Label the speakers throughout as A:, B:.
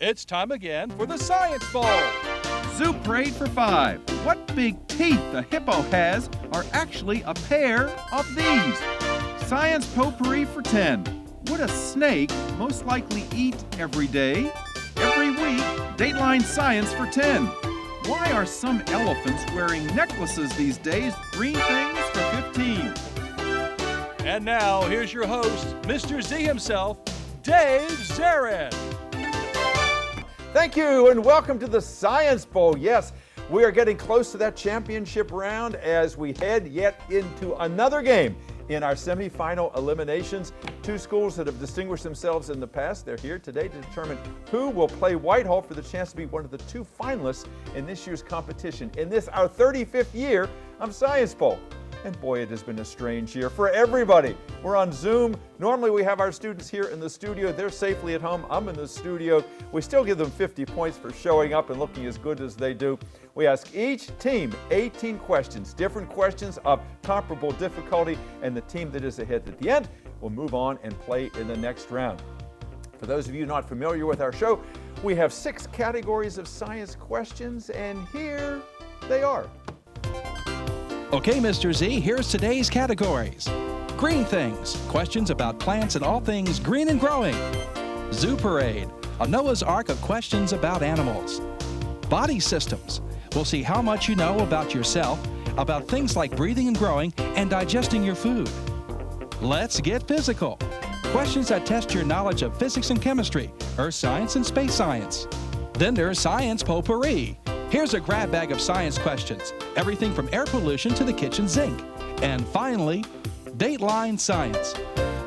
A: It's time again for the Science Bowl.
B: Zoo parade for 5. What big teeth the hippo has are actually a pair of these. Science potpourri for 10. Would a snake most likely eat every day? Every week, Dateline Science for 10. Why are some elephants wearing necklaces these days? Green things for 15.
A: And now, here's your host, Mr. Z himself, Dave Zarin.
C: Thank you, and welcome to the Science Bowl. Yes, we are getting close to that championship round as we head yet into another game in our semifinal eliminations. Two schools that have distinguished themselves in the past, they're here today to determine who will play Whitehall for the chance to be one of the two finalists in this year's competition. In this, our 35th year of Science Bowl. And boy, it has been a strange year for everybody. We're on Zoom. Normally we have our students here in the studio. They're safely at home. I'm in the studio. We still give them 50 points for showing up and looking as good as they do. We ask each team 18 questions, different questions of comparable difficulty, and the team that is ahead at the end will move on and play in the next round. For those of you not familiar with our show, we have 6 categories of science questions, and here they are.
D: Okay, Mr. Z, here's today's categories. Green things, questions about plants and all things green and growing. Zoo parade, a Noah's Ark of questions about animals. Body systems, we'll see how much you know about yourself, about things like breathing and growing and digesting your food. Let's get physical. Questions that test your knowledge of physics and chemistry, earth science and space science. Then there's science potpourri. Here's a grab bag of science questions, everything from air pollution to the kitchen sink. And finally, Dateline Science.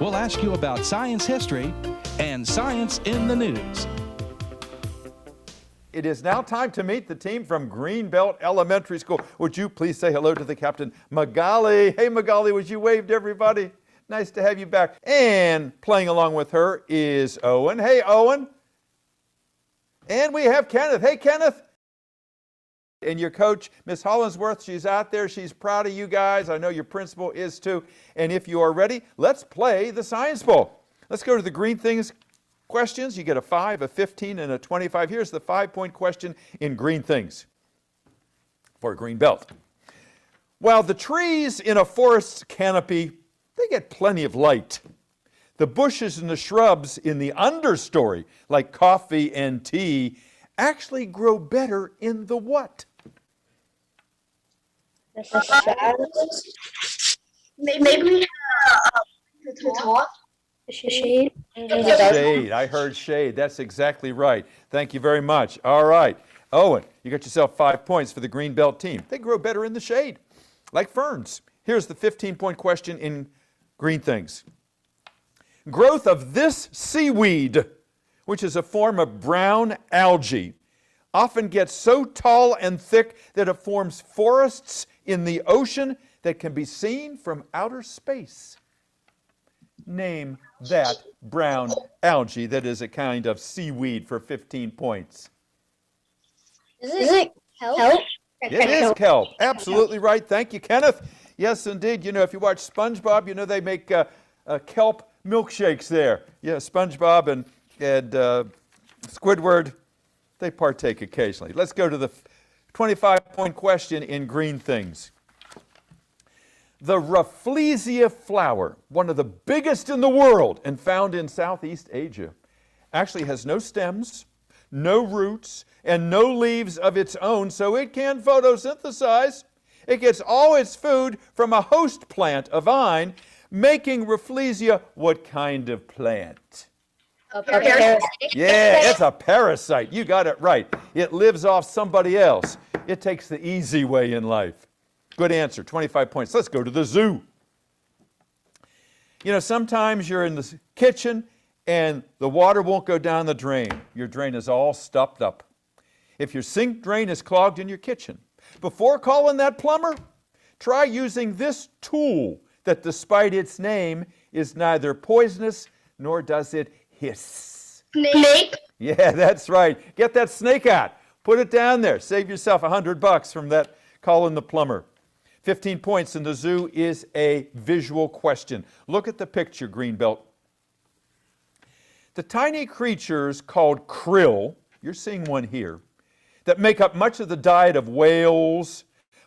D: We'll ask you about science history and science in the news.
C: It is now time to meet the team from Greenbelt Elementary School. Would you please say hello to the captain, Magali? Hey, Magali, would you wave to everybody? Nice to have you back. And playing along with her is Owen. Hey, Owen. And we have Kenneth. Hey, Kenneth. And your coach, Miss Hollinsworth, she's out there. She's proud of you guys. I know your principal is too. And if you are ready, let's play the Science Bowl. Let's go to the green things questions. You get a 5, a 15, and a 25. Here's the 5-point question in green things for Greenbelt. While the trees in a forest's canopy, they get plenty of light. The bushes and the shrubs in the understory, like coffee and tea, actually grow better in the what?
E: Maybe the top. Shade.
C: Shade. I heard shade. That's exactly right. Thank you very much. All right. Owen, you got yourself 5 points for the Greenbelt team. They grow better in the shade, like ferns. Here's the 15-point question in green things. Growth of this seaweed, which is a form of brown algae, often gets so tall and thick that it forms forests in the ocean that can be seen from outer space. Name that brown algae that is a kind of seaweed for 15 points.
E: Is it kelp?
C: It is kelp. Absolutely right. Thank you, Kenneth. Yes, indeed. You know, if you watch SpongeBob, you know they make kelp milkshakes there. Yeah, SpongeBob and Squidward, they partake occasionally. Let's go to the 25-point question in green things. The Rafflesia flower, one of the biggest in the world and found in Southeast Asia, actually has no stems, no roots, and no leaves of its own, so it can photosynthesize. It gets all its food from a host plant, a vine, making Rafflesia what kind of plant?
E: A parasite.
C: Yeah, it's a parasite. You got it right. It lives off somebody else. It takes the easy way in life. Good answer, 25 points. Let's go to the zoo. You know, sometimes you're in the kitchen and the water won't go down the drain. Your drain is all stopped up. If your sink drain is clogged in your kitchen, before calling that plumber, try using this tool that, despite its name, is neither poisonous nor does it hiss.
E: Snake.
C: Yeah, that's right. Get that snake out. Put it down there. Save yourself $100 from that calling the plumber. 15 points in the zoo is a visual question. Look at the picture, Greenbelt. The tiny creatures called krill you're seeing one here, that make up much of the diet of whales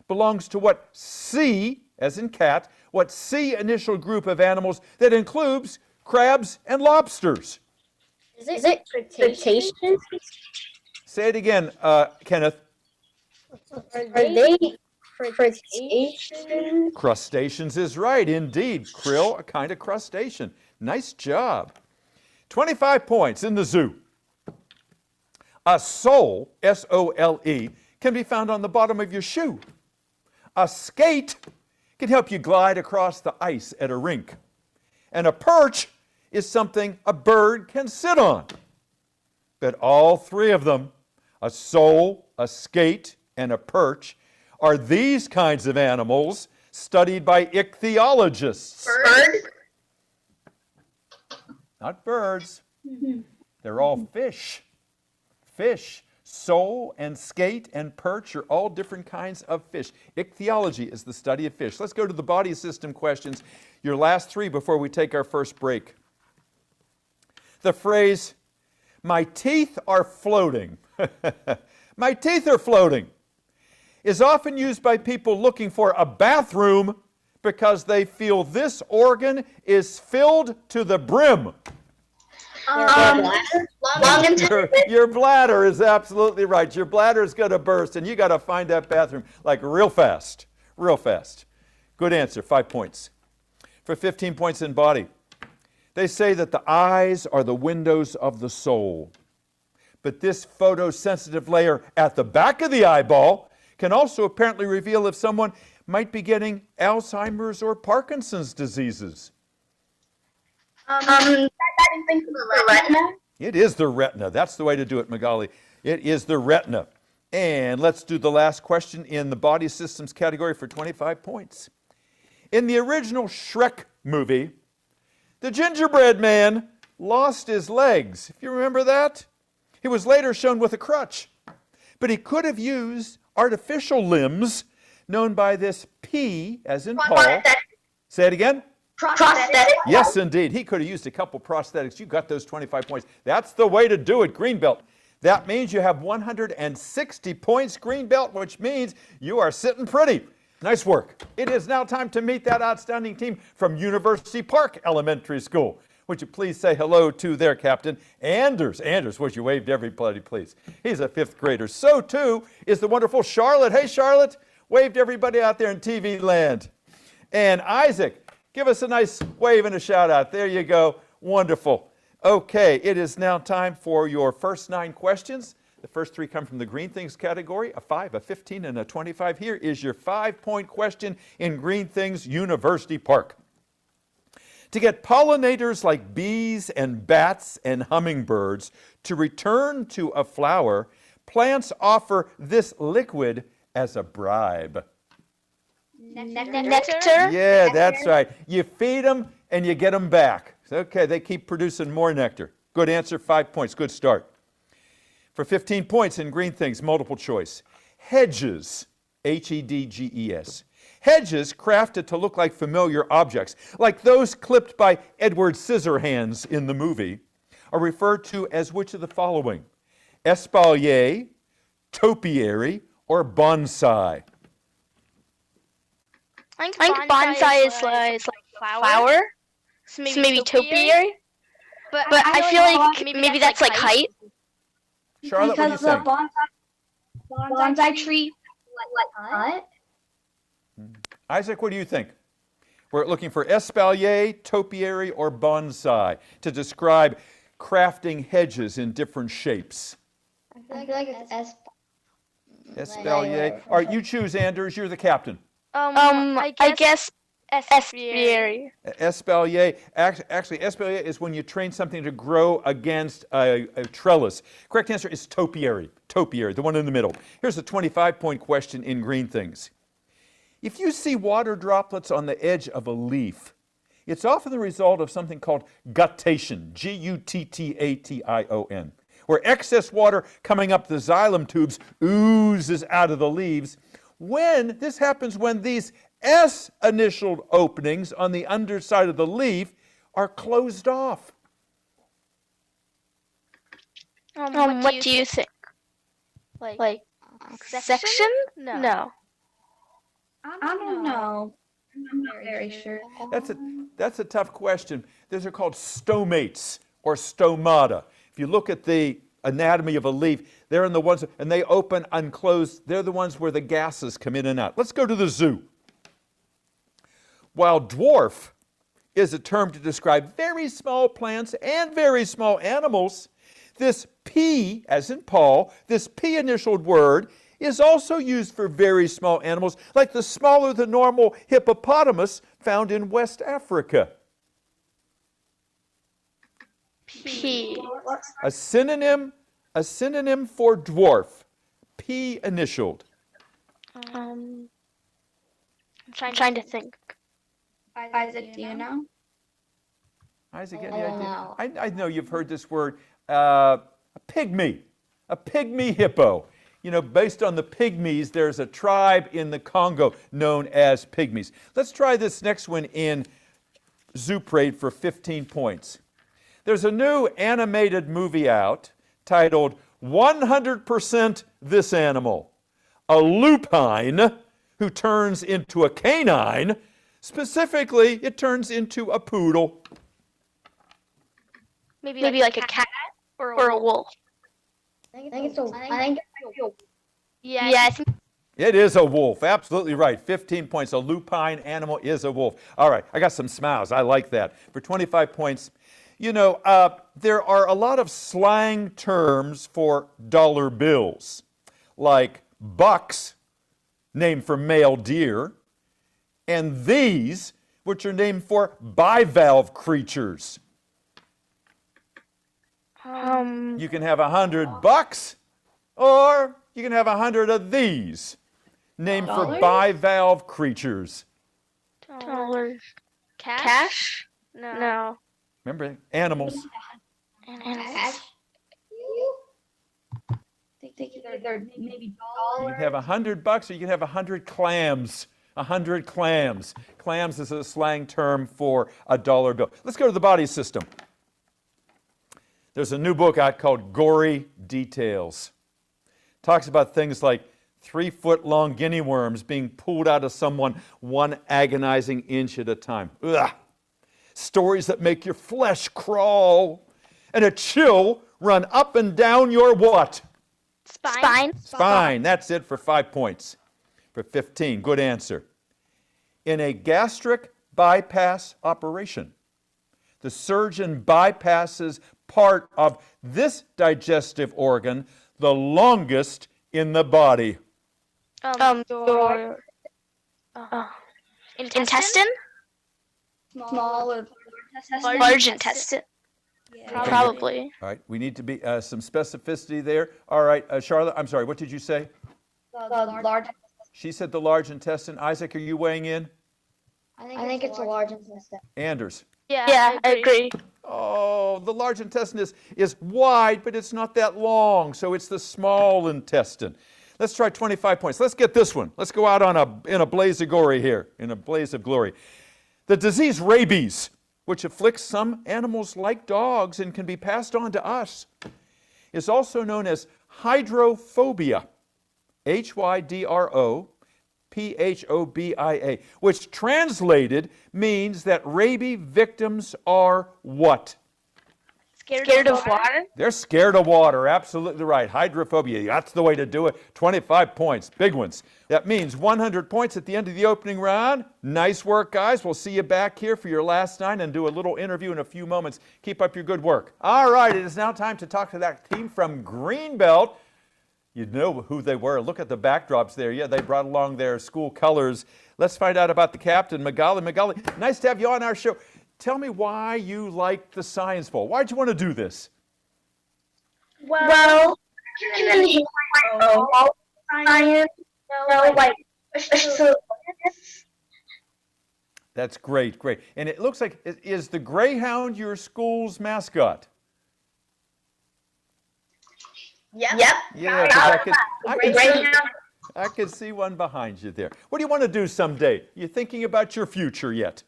C: belongs to what C, as in cat, what C initial group of animals that includes crabs and lobsters?
E: Is it crustaceans?
C: Say it again, Kenneth.
E: Are they crustaceans?
C: Crustaceans is right, indeed. Krill, a kind of crustacean. Nice job. 25 points in the zoo. A sole, S-O-L-E, can be found on the bottom of your shoe. A skate can help you glide across the ice at a rink. And a perch is something a bird can sit on. But all three of them, a sole, a skate, and a perch, are these kinds of animals studied by ichthyologists.
E: Bird?
C: Not birds. They're all fish. Fish. Sole and skate and perch are all different kinds of fish. Ichthyology is the study of fish. Let's go to the body system questions. Your last three before we take our first break. The phrase, "my teeth are floating," my teeth are floating, is often used by people looking for a bathroom because they feel this organ is filled to the brim. Your bladder is absolutely right. Your bladder is going to burst, and you got to find that bathroom like real fast, real fast. Good answer, 5 points. For 15 points in body, they say that the eyes are the windows of the soul. But this photosensitive layer at the back of the eyeball can also apparently reveal if someone might be getting Alzheimer's or Parkinson's diseases.
E: The retina?
C: It is the retina. That's the way to do it, Magali. It is the retina. And let's do the last question in the body systems category for 25 points. In the original Shrek movie, the gingerbread man lost his legs. If you remember that, he was later shown with a crutch. But he could have used artificial limbs known by this P, as in Paul. Say it again.
E: Prosthetic?
C: Yes, indeed. He could have used a couple prosthetics. You got those 25 points. That's the way to do it, Greenbelt. That means you have 160 points, Greenbelt, which means you are sitting pretty. Nice work. It is now time to meet that outstanding team from University Park Elementary School. Would you please say hello to their captain, Anders. Anders, would you wave to everybody, please? He's a 5th grader. So, too, is the wonderful Charlotte. Hey, Charlotte. Wave to everybody out there in TV land. And Isaac. Give us a nice wave and a shout out. There you go. Wonderful. Okay, it is now time for your first 9 questions. The first 3 come from the Green Things category, a 5, a 15, and a 25. Here is your 5-point question in Green Things University Park. To get pollinators like bees and bats and hummingbirds to return to a flower, plants offer this liquid as a bribe.
E: Nectar?
C: Yeah, that's right. You feed them and you get them back. Okay, they keep producing more nectar. Good answer, 5 points. Good start. For 15 points in Green Things, multiple choice. Hedges, H-E-D-G-E-S. Hedges crafted to look like familiar objects, like those clipped by Edward Scissorhands in the movie, are referred to as which of the following? Espalier, topiary, or bonsai?
F: I think bonsai is like flower. So maybe topiary. But I feel like maybe that's like height.
C: Charlotte, what do you think?
E: Bonsai tree, what?
C: Isaac, what do you think? We're looking for espalier, topiary, or bonsai to describe crafting hedges in different shapes.
E: I feel like it's
C: Espalier. All right, you choose, Anders. You're the captain.
F: I guess estuary.
C: Espalier. Actually, espalier is when you train something to grow against a trellis. Correct answer is topiary. Topiary, the one in the middle. Here's a 25-point question in Green Things. If you see water droplets on the edge of a leaf, it's often the result of something called guttation, G-U-T-T-A-T-I-O-N, where excess water coming up the xylem tubes oozes out of the leaves. This happens when these S-initialed openings on the underside of the leaf are closed off.
F: What do you think? Like section? No.
E: I don't know. I'm not very sure.
C: That's a tough question. Those are called stomates or stomata. If you look at the anatomy of a leaf, they're in the ones, and they open, unclose. They're the ones where the gases come in and out. Let's go to the zoo. While dwarf is a term to describe very small plants and very small animals, this P, as in Paul, this P initialed word is also used for very small animals, like the smaller than normal hippopotamus found in West Africa.
F: P.
C: A synonym for dwarf, P initialed.
F: I'm trying to think.
E: Isaac, do you know?
C: Isaac,
E: I
C: any
E: don't
C: idea?
E: know.
C: I know you've heard this word, a pygmy hippo. You know, based on the pygmies, there's a tribe in the Congo known as pygmies. Let's try this next one in Zoo Parade for 15 points. There's a new animated movie out titled 100% This Animal. A lupine who turns into a canine. Specifically, it turns into a poodle.
F: Maybe like a cat or a wolf.
E: I think it's a
F: Yeah, I think
C: It is a wolf. Absolutely right. 15 points. A lupine animal is a wolf. All right. I got some smiles. I like that. For 25 points, you know, there are a lot of slang terms for dollar bills, like bucks, named for male deer, and these, which are named for bivalve creatures. You can have 100 bucks, or you can have 100 of these, named for bivalve creatures.
F: dollars. Cash? No.
C: Remember, animals.
E: cash. They're maybe
C: You can have 100 bucks, or you can have 100 clams. 100 clams. Clams is a slang term for a dollar bill. Let's go to the body system. There's a new book out called Gory Details. Talks about things like 3-foot-long guinea worms being pulled out of someone 1 agonizing inch at a time. Ugh. Stories that make your flesh crawl and a chill run up and down your what?
F: Spine?
C: Spine. That's it for 5 points. For 15, good answer. In a gastric bypass operation, the surgeon bypasses part of this digestive organ, the longest in the body.
F: Intestine?
E: small or
F: Large intestine.
E: Yeah.
F: Probably.
C: All right, we need to be some specificity there. All right, Charlotte, I'm sorry, what did you say?
E: The large.
C: She said the large intestine. Isaac, are you weighing in?
E: I think it's a large intestine.
C: Anders.
F: Yeah, I agree.
C: Oh, the large intestine is wide, but it's not that long, so it's the small intestine. Let's try 25 points. Let's get this one. Let's go out in a blaze of glory here, in a blaze of glory. The disease rabies, which afflicts some animals like dogs and can be passed on to us, is also known as hydrophobia, Hydrophobia, which translated means that rabies victims are what?
F: Scared of water?
C: They're scared of water, absolutely right. Hydrophobia, that's the way to do it. 25 points, big ones. That means 100 points at the end of the opening round. Nice work, guys. We'll see you back here for your last 9 and do a little interview in a few moments. Keep up your good work. All right, it is now time to talk to that team from Greenbelt. You know who they were. Look at the backdrops there. Yeah, they brought along their school colors. Let's find out about the captain, Magali. Magali, nice to have you on our show. Tell me why you like the Science Bowl. Why'd you want to do this?
F: Well, science, like,
C: That's great, great. And it looks like, is the Greyhound your school's mascot?
F: Yep.
C: Yeah, 'cause I could see one behind you there. What do you want to do someday? You thinking about your future yet?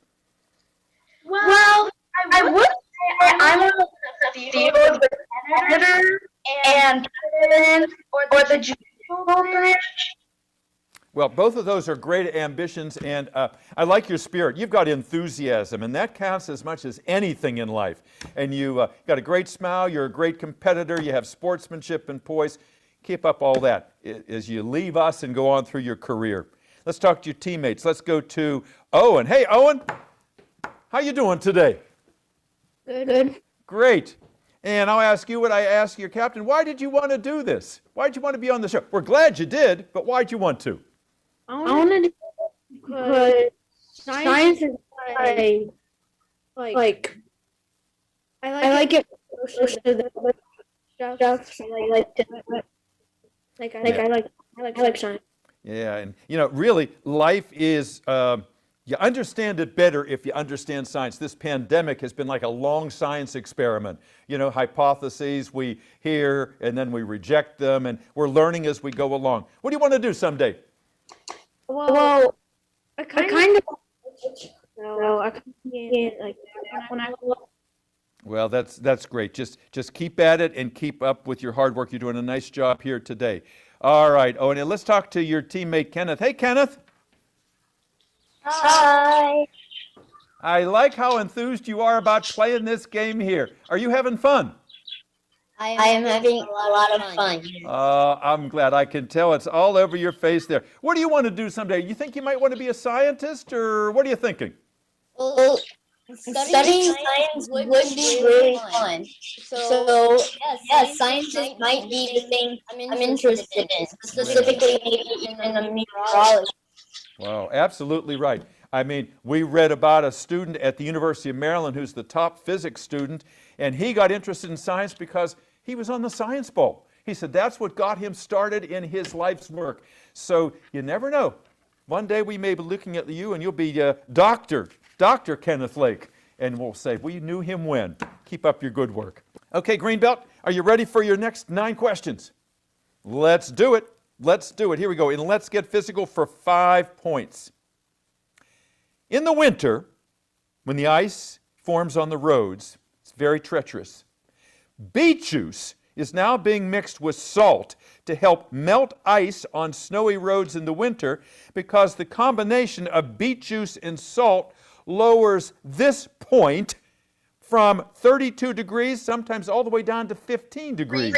F: Well, I would say I'm on the field with editor, and Saturn or the Jupiter.
C: Well, both of those are great ambitions, and I like your spirit. You've got enthusiasm, and that counts as much as anything in life. And you got a great smile, you're a great competitor, you have sportsmanship and poise. Keep up all that as you leave us and go on through your career. Let's talk to your teammates. Let's go to Owen. Hey, Owen, how you doing today?
E: Good.
C: Great. And I'll ask you what I asked your captain. Why did you want to do this? Why did you want to be on the show? We're glad you did, but why did you want to?
E: I want to do it because science is like I like it most of the stuff. So I like to I like science.
C: Yeah, and really, life is, you understand it better if you understand science. This pandemic has been like a long science experiment. Hypotheses we hear and then we reject them, and we're learning as we go along. What do you want to do someday?
E: Well, I kind of so I can't like when I
C: Well, that's great. Just keep at it and keep up with your hard work. You're doing a nice job here today. All right, Owen, and let's talk to your teammate Kenneth. Hey, Kenneth.
F: Hi.
C: I like how enthused you are about playing this game here. Are you having fun?
G: I am having a lot of fun.
C: I'm glad. I can tell it's all over your face there. What do you want to do someday? You think you might want to be a scientist, or what are you thinking?
G: Well, studying science would be really fun. So yes, scientists might be the thing I'm interested in, specifically maybe in the meteorology.
C: Wow, absolutely right. I mean, we read about a student at the University of Maryland who's the top physics student, and he got interested in science because he was on the Science Bowl. He said that's what got him started in his life's work. So you never know. One day we may be looking at you and you'll be Dr. Kenneth Lake, and we'll say, we knew him when. Keep up your good work. Okay, Greenbelt, are you ready for your next 9 questions? Let's do it. Let's do it. Here we go. And let's get physical for 5 points. In the winter, when the ice forms on the roads, it's very treacherous. Beet juice is now being mixed with salt to help melt ice on snowy roads in the winter, because the combination of beet juice and salt lowers this point from 32 degrees, sometimes all the way down to 15 degrees.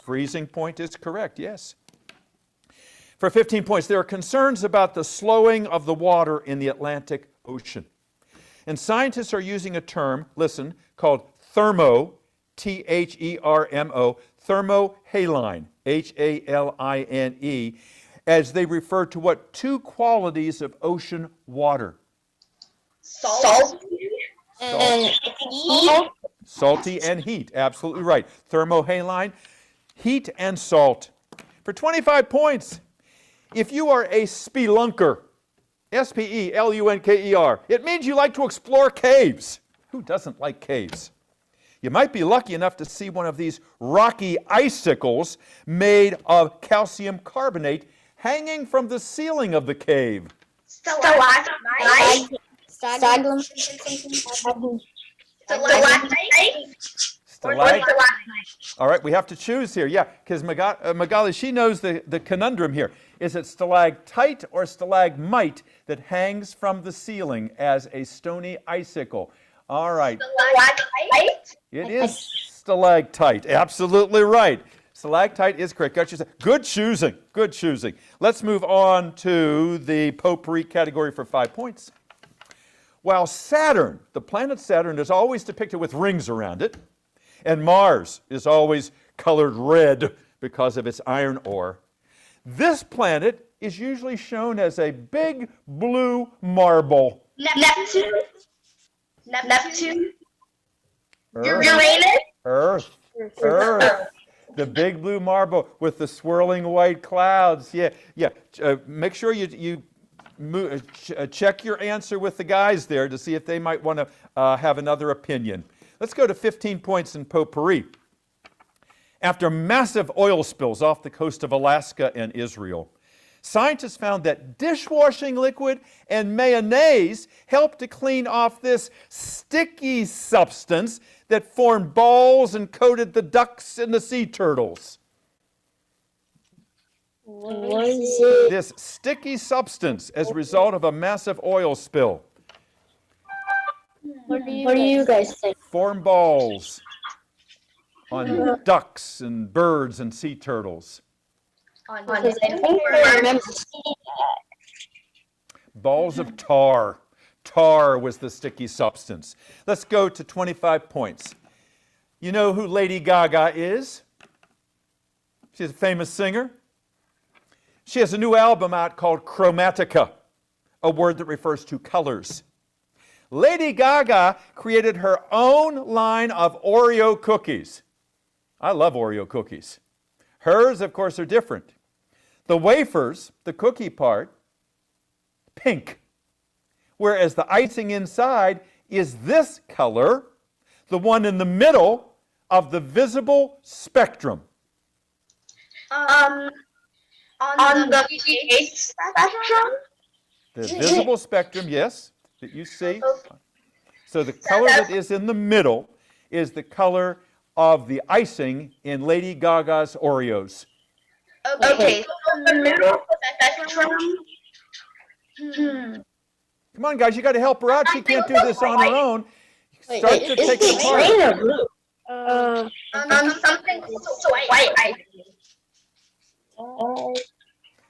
C: Freezing point is correct, yes. For 15 points, there are concerns about the slowing of the water in the Atlantic Ocean. And scientists are using a term, listen, called thermo, T-H-E-R-M-O, thermohaline, H-A-L-I-N-E, as they refer to what 2 qualities of ocean water?
G: Salt and heat.
C: Salty and heat, absolutely right. Thermohaline, heat and salt. For 25 points, if you are a spelunker, S-P-E-L-U-N-K-E-R, it means you like to explore caves. Who doesn't like caves? You might be lucky enough to see one of these rocky icicles made of calcium carbonate hanging from the ceiling of the cave.
F: Stalagmite.
C: All right, we have to choose here. Yeah, because Magali, she knows the conundrum here. Is it stalactite or stalagmite that hangs from the ceiling as a stony icicle? All right.
F: Stalactite?
C: It is stalactite. Absolutely right. Stalactite is correct. Good choosing. Good choosing. Let's move on to the potpourri category for 5 points. While Saturn, the planet Saturn, is always depicted with rings around it, and Mars is always colored red because of its iron ore, this planet is usually shown as a big blue marble.
F: Neptune?
C: Earth. The big blue marble with the swirling white clouds. Yeah. Make sure you check your answer with the guys there to see if they might want to have another opinion. Let's go to 15 points in potpourri. After massive oil spills off the coast of Alaska and Israel, Scientists found that dishwashing liquid and mayonnaise helped to clean off this sticky substance that formed balls and coated the ducks and the sea turtles.
G: What is it?
C: This sticky substance as a result of a massive oil spill.
G: What do you guys think?
C: Formed balls on ducks and birds and sea turtles.
G: Because I think I remember seeing that.
C: Balls of tar. Tar was the sticky substance. Let's go to 25 points. You know who Lady Gaga is? She's a famous singer. She has a new album out called Chromatica, a word that refers to colors. Lady Gaga created her own line of Oreo cookies. I love Oreo cookies. Hers, of course, are different. The wafers, the cookie part, pink, whereas the icing inside is this color, the one in the middle of the visible spectrum.
F: On the pH spectrum?
C: The visible spectrum, yes, that you see. So the color that is in the middle is the color of the icing in Lady Gaga's Oreos.
F: Okay, so the middle spectrum.
C: Come on, guys, you got to help her out. She can't do this on her own.
G: Wait,
C: Start to take
G: is
C: it
G: it
C: apart.
G: green or blue?
F: Something so white, I think.
C: All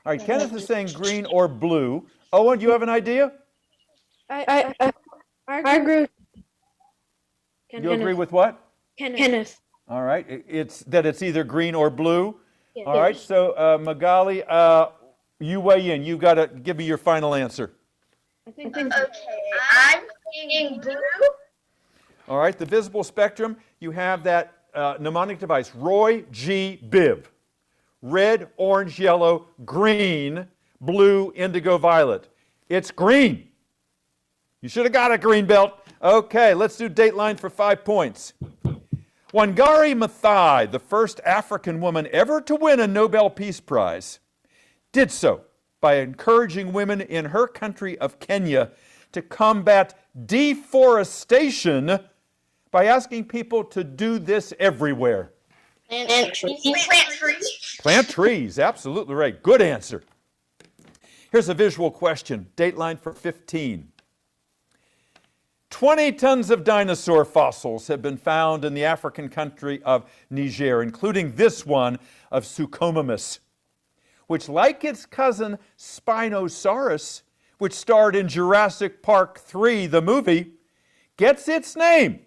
C: right, Kenneth is saying green or blue. Owen, do you have an idea?
E: I agree with
C: You agree with what?
E: Kenneth.
C: All right, it's that it's either green or blue.
E: Yes.
C: All right, so Magali, you weigh in. You got to give me your final answer.
E: I think
F: Okay, I'm thinking blue.
C: All right, the visible spectrum, you have that mnemonic device, Roy G. Biv. Red, orange, yellow, green, blue, indigo, violet. It's green. You should have got a Greenbelt. Okay, let's do Dateline for 5 points. Wangari Maathai, the first African woman ever to win a Nobel Peace Prize, did so by encouraging women in her country of Kenya to combat deforestation by asking people to do this everywhere.
G: Plant trees.
F: Plant trees.
C: Plant trees, absolutely right. Good answer. Here's a visual question. Dateline for 15. 20 tons of dinosaur fossils have been found in the African country of Niger, including this one of Suchomimus, which, like its cousin Spinosaurus, which starred in Jurassic Park 3, the movie, gets its name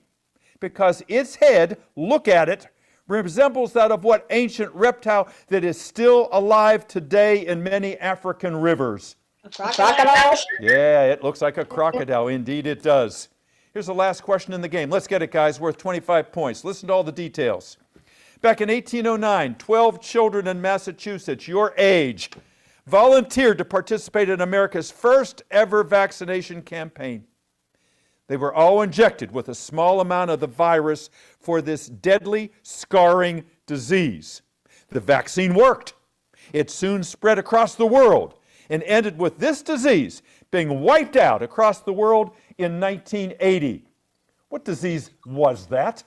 C: because its head, look at it, resembles that of what ancient reptile that is still alive today in many African rivers.
G: Crocodile?
C: Yeah, it looks like a crocodile. Indeed, it does. Here's the last question in the game. Let's get it, guys. Worth 25 points. Listen to all the details. Back in 1809, 12 children in Massachusetts, your age, volunteered to participate in America's first ever vaccination campaign. They were all injected with a small amount of the virus for this deadly, scarring disease. The vaccine worked. It soon spread across the world and ended with this disease being wiped out across the world in 1980. What disease was that?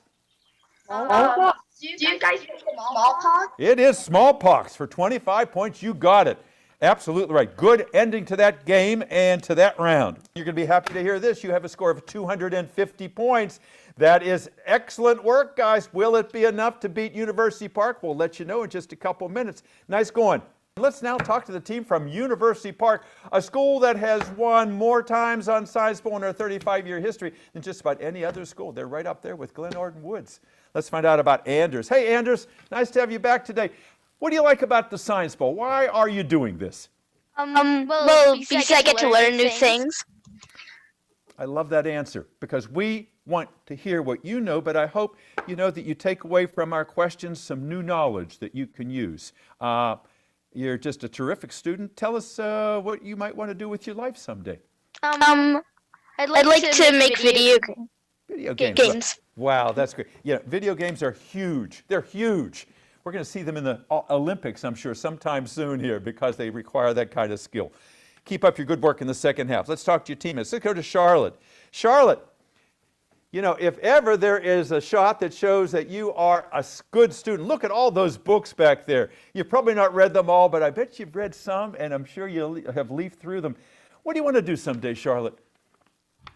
F: Do you guys think smallpox?
C: It is smallpox. For 25 points, you got it. Absolutely right. Good ending to that game and to that round. You're going to be happy to hear this. You have a score of 250 points. That is excellent work, guys. Will it be enough to beat University Park? We'll let you know in just a couple minutes. Nice going. Let's now talk to the team from University Park, a school that has won more times on Science Bowl in their 35-year history than just about any other school. They're right up there with Glen Orden Woods. Let's find out about Anders. Hey, Anders, nice to have you back today. What do you like about the Science Bowl? Why are you doing this?
F: Well, because I get to learn new things.
C: I love that answer because we want to hear what you know, but I hope you know that you take away from our questions some new knowledge that you can use. You're just a terrific student. Tell us what you might want to do with your life someday.
F: I'd like to make video
C: Video games.
F: games.
C: Wow, that's great. Yeah, video games are huge. They're huge. We're going to see them in the Olympics, I'm sure, sometime soon here because they require that kind of skill. Keep up your good work in the second half. Let's talk to your teammates. Let's go to Charlotte. Charlotte, you know, if ever there is a shot that shows that you are a good student, look at all those books back there. You've probably not read them all, but I bet you've read some, and I'm sure you'll have leafed through them. What do you want to do someday, Charlotte?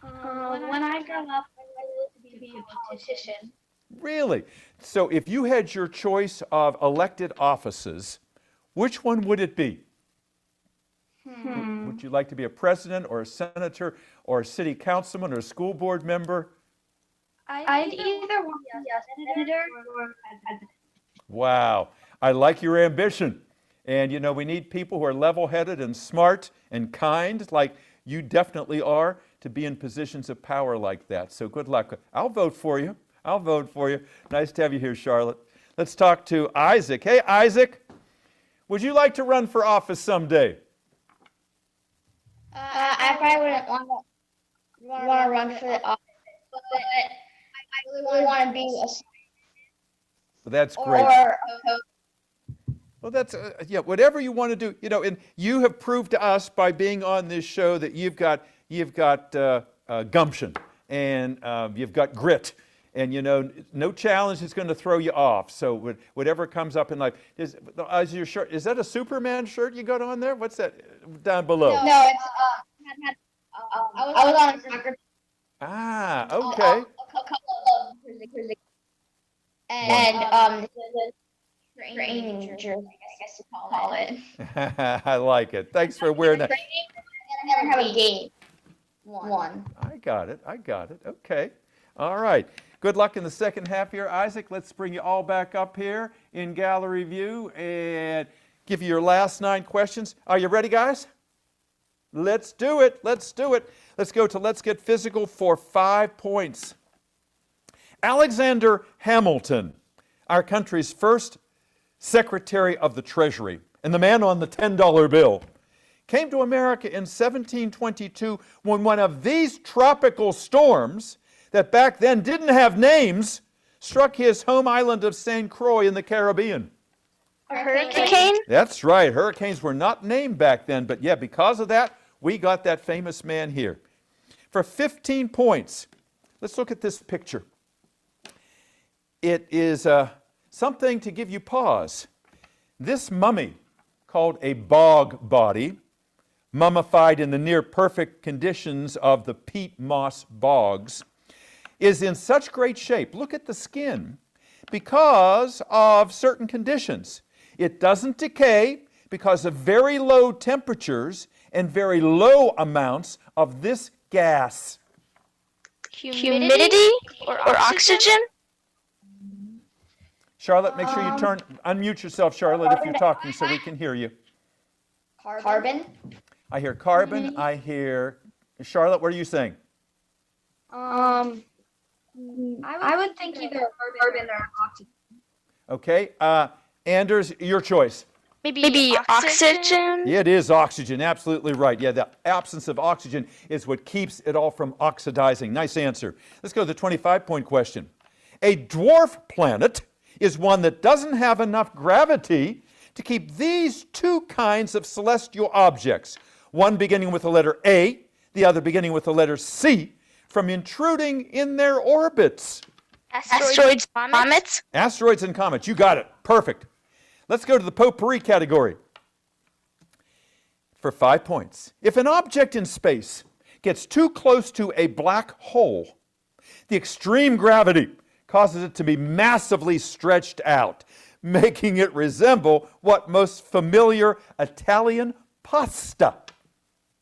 E: When I grow up, I want to be a politician.
C: Really? So if you had your choice of elected offices, which one would it be? Would you like to be a president or a senator or a city councilman or a school board member?
E: I'd either want to be a senator or a president.
C: Wow, I like your ambition. And you know, we need people who are level-headed and smart and kind, like you definitely are, to be in positions of power like that. So good luck. I'll vote for you. I'll vote for you. Nice to have you here, Charlotte. Let's talk to Isaac. Hey, Isaac, would you like to run for office someday?
G: I probably wouldn't want to run for the office, but I really want to be a
C: Well, that's great.
G: or
C: Well, that's, yeah, whatever you want to do, you know, and you have proved to us by being on this show that you've got gumption and you've got grit. And, you know, no challenge is going to throw you off. So whatever comes up in life. Is your shirt, is that a Superman shirt you got on there? What's that down below?
G: no, it's I was on a soccer team
C: Ah,
G: a
C: okay.
G: couple of years ago, and the training jersey, I guess you call it.
C: I like it. Thanks for wearing that.
G: Training, and I never have a game. One.
C: I got it. Okay. All right. Good luck in the second half here, Isaac. Let's bring you all back up here in gallery view and give you your last 9 questions. Are you ready, guys? Let's do it. Let's go to Let's Get Physical for 5 points. Alexander Hamilton, our country's first Secretary of the Treasury and the man on the $10 bill, came to America in 1722 when one of these tropical storms that back then didn't have names struck his home island of St. Croix in the Caribbean.
F: A hurricane?
C: That's right. Hurricanes were not named back then, but yeah, because of that, we got that famous man here. For 15 points, let's look at this picture. It is something to give you pause. This mummy, called a bog body, mummified in the near perfect conditions of the peat moss bogs, is in such great shape. Look at the skin. Because of certain conditions. It doesn't decay because of very low temperatures and very low amounts of this gas.
F: Humidity or oxygen?
C: Charlotte, make sure you unmute yourself, Charlotte, if you're talking so we can hear you.
G: Carbon.
C: I hear carbon, I hear... Charlotte, what are you saying?
E: I would think either carbon or oxygen.
C: Okay, Anders, your choice.
F: Maybe oxygen?
C: It is oxygen, absolutely right. Yeah, the absence of oxygen is what keeps it all from oxidizing. Nice answer. Let's go to the 25-point question. A dwarf planet is one that doesn't have enough gravity to keep these 2 kinds of celestial objects, one beginning with the letter A, the other beginning with the letter C, from intruding in their orbits.
F: Asteroids, comets?
C: Asteroids and comets, you got it. Perfect. Let's go to the potpourri category for 5 points. If an object in space gets too close to a black hole, the extreme gravity causes it to be massively stretched out, making it resemble what most familiar Italian pasta.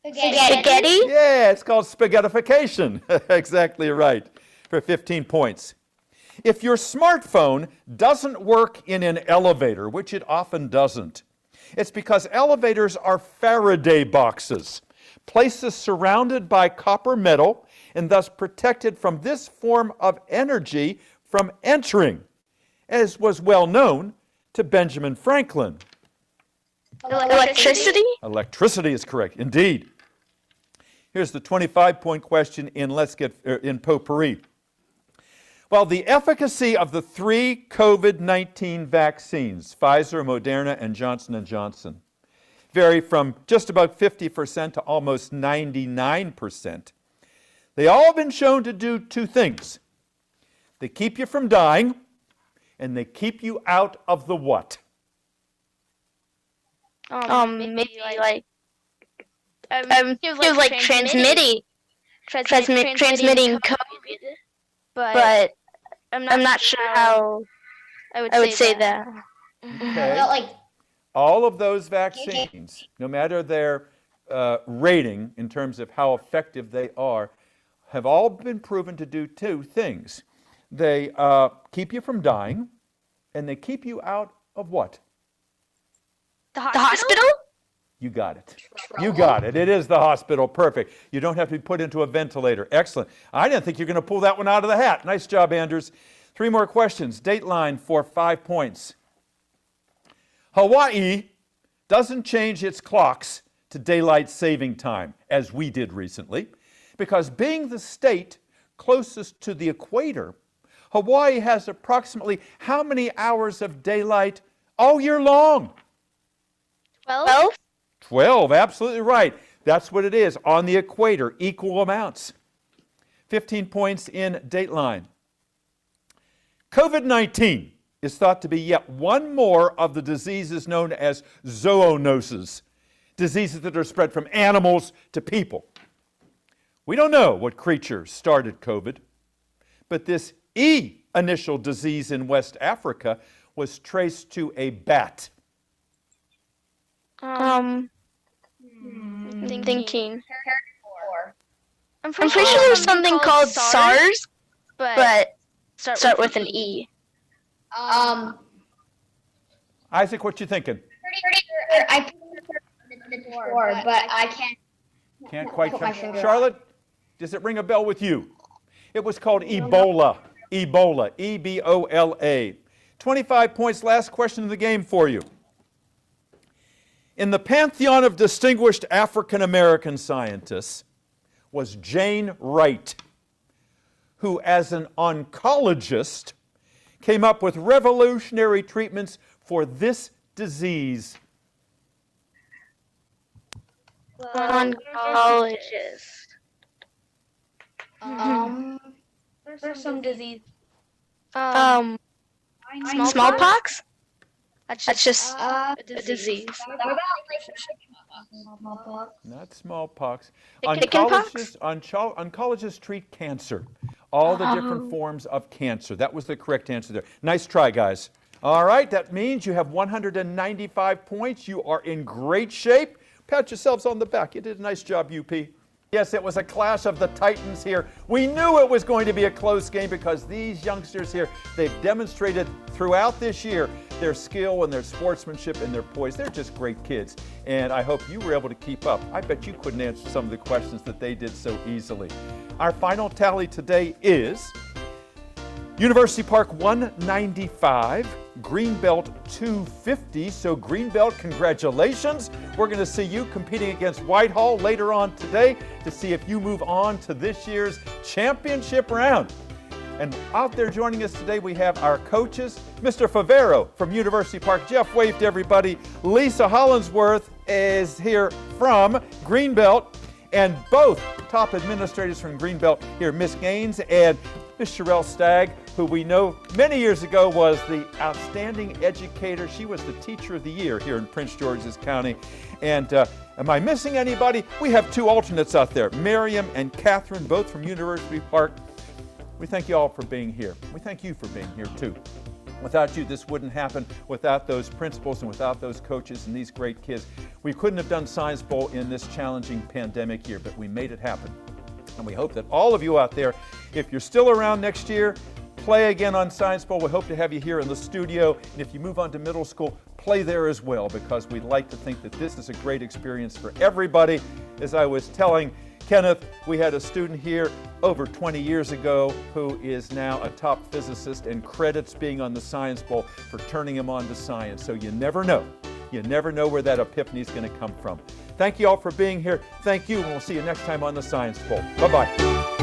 F: Spaghetti?
C: Yeah, it's called spaghettification. Exactly right. For 15 points. If your smartphone doesn't work in an elevator, which it often doesn't, it's because elevators are Faraday boxes, places surrounded by copper metal and thus protected from this form of energy from entering, as was well known to Benjamin Franklin.
F: Electricity?
C: Electricity is correct, indeed. Here's the 25-point question in Let's Get in Potpourri. Well, the efficacy of the 3 COVID-19 vaccines, Pfizer, Moderna, and Johnson & Johnson, vary from just about 50% to almost 99%. They all have been shown to do 2 things. They keep you from dying, and they keep you out of the what?
F: Maybe like feels like transmitting COVID, but I'm not sure how I would say that.
C: Okay.
G: Well, like,
C: All of those vaccines, no matter their rating in terms of how effective they are, have all been proven to do 2 things. They keep you from dying, and they keep you out of what?
F: The hospital?
C: You got it. You got it. It is the hospital. Perfect. You don't have to be put into a ventilator. Excellent. I didn't think you were going to pull that one out of the hat. Nice job, Anders. 3 more questions. Dateline for 5 points. Hawaii doesn't change its clocks to daylight saving time, as we did recently, because being the state closest to the equator, Hawaii has approximately how many hours of daylight all year long?
F: 12?
C: 12, absolutely right. That's what it is, on the equator, equal amounts. 15 points in Dateline. COVID-19 is thought to be yet one more of the diseases known as zoonoses, diseases that are spread from animals to people. We don't know what creature started COVID, but this E initial disease in West Africa was traced to a bat.
F: Thinking. I'm pretty sure there's something called SARS, but start with an E.
C: Isaac, what you thinking?
G: pretty sure I put it before, but I
C: Can't quite
G: put my
C: catch.
G: finger on
C: Charlotte, does it ring a bell with you? It was called Ebola. Ebola. E-B-O-L-A. 25 points. Last question of the game for you. In the pantheon of distinguished African American scientists was Jane Wright, who, as an oncologist, came up with revolutionary treatments for this disease.
F: Oncologist.
E: There's some disease.
F: Smallpox? That's just a disease.
C: Not smallpox.
F: Chickenpox?
C: Oncologists treat cancer, all the different forms of cancer. That was the correct answer there. Nice try, guys. All right, that means you have 195 points. You are in great shape. Pat yourselves on the back. You did a nice job, UP. Yes, it was a clash of the Titans here. We knew it was going to be a close game because these youngsters here, they've demonstrated throughout this year their skill and their sportsmanship and their poise. They're just great kids, and I hope you were able to keep up. I bet you couldn't answer some of the questions that they did so easily. Our final tally today is University Park 195, Greenbelt 250. So Greenbelt, congratulations. We're going to see you competing against Whitehall later on today to see if you move on to this year's championship round. And out there joining us today, we have our coaches, Mr. Favero from University Park. Jeff, wave to everybody. Lisa Hollinsworth is here from Greenbelt, and both top administrators from Greenbelt here, Miss Gaines and Miss Sherelle Stagg, who we know many years ago was the outstanding educator. She was the Teacher of the Year here in Prince George's County. And am I missing anybody? We have 2 alternates out there, Miriam and Catherine, both from University Park. We thank you all for being here. We thank you for being here too. Without you, this wouldn't happen. Without those principals and without those coaches and these great kids, we couldn't have done Science Bowl in this challenging pandemic year, but we made it happen. And we hope that all of you out there, if you're still around next year, play again on Science Bowl. We hope to have you here in the studio. And if you move on to middle school, play there as well, because we'd like to think that this is a great experience for everybody. As I was telling Kenneth, we had a student here over 20 years ago who is now a top physicist and credits being on the Science Bowl for turning him on to science. So you never know. You never know where that epiphany is going to come from. Thank you all for being here. Thank you, and we'll see you next time on the Science Bowl. Bye-bye.